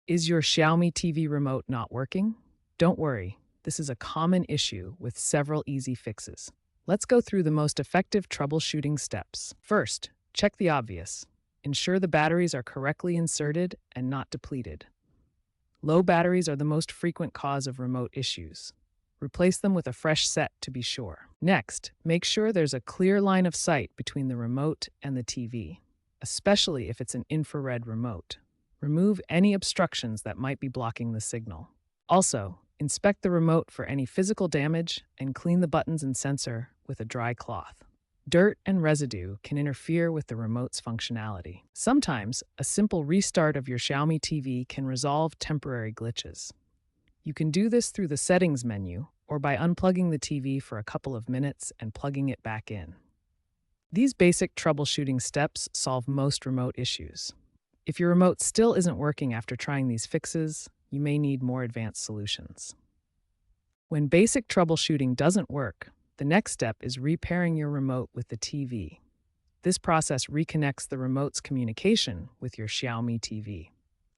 Is your Xiaomi TV remote not working? Don't worry, this is a common issue with several easy fixes. Let's go through the most effective troubleshooting steps. First, check the obvious. Ensure the batteries are correctly inserted and not depleted. Low batteries are the most frequent cause of remote issues. Replace them with a fresh set to be sure. Next, make sure there's a clear line of sight between the remote and the TV, especially if it's an infrared remote. Remove any obstructions that might be blocking the signal. Also, inspect the remote for any physical damage and clean the buttons and sensor with a dry cloth. Dirt and residue can interfere with the remote's functionality. Sometimes, a simple restart of your Xiaomi TV can resolve temporary glitches. You can do this through the settings menu or by unplugging the TV for a couple of minutes and plugging it back in. These basic troubleshooting steps solve most remote issues. If your remote still isn't working after trying these fixes, you may need more advanced solutions. When basic troubleshooting doesn't work, the next step is repairing your remote with the TV. This process reconnects the remote's communication with your Xiaomi TV.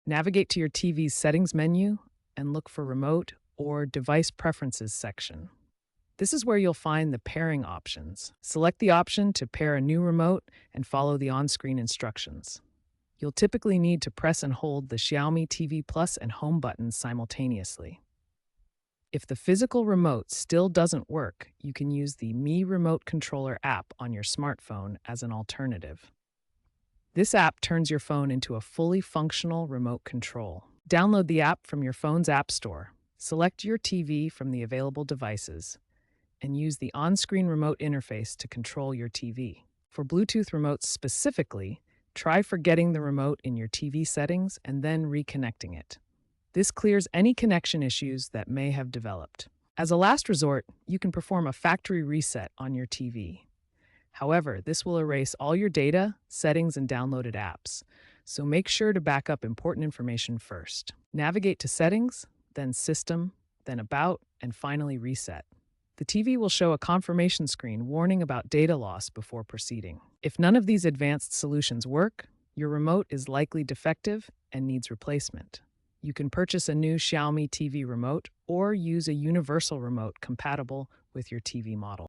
Navigate to your TV's settings menu and look for Remote or Device Preferences section. This is where you'll find the pairing options. Select the option to pair a new remote and follow the on-screen instructions. You'll typically need to press and hold the Xiaomi TV Plus and Home buttons simultaneously. If the physical remote still doesn't work, you can use the Mi Remote Controller app on your smartphone as an alternative. This app turns your phone into a fully functional remote control. Download the app from your phone's app store. Select your TV from the available devices and use the on-screen remote interface to control your TV. For Bluetooth remotes specifically, try forgetting the remote in your TV settings and then reconnecting it. This clears any connection issues that may have developed. As a last resort, you can perform a factory reset on your TV. However, this will erase all your data, settings, and downloaded apps, so make sure to back up important information first. Navigate to Settings, then System, then About, and finally Reset. The TV will show a confirmation screen warning about data loss before proceeding. If none of these advanced solutions work, your remote is likely defective and needs replacement. You can purchase a new Xiaomi TV remote or use a universal remote compatible with your TV model.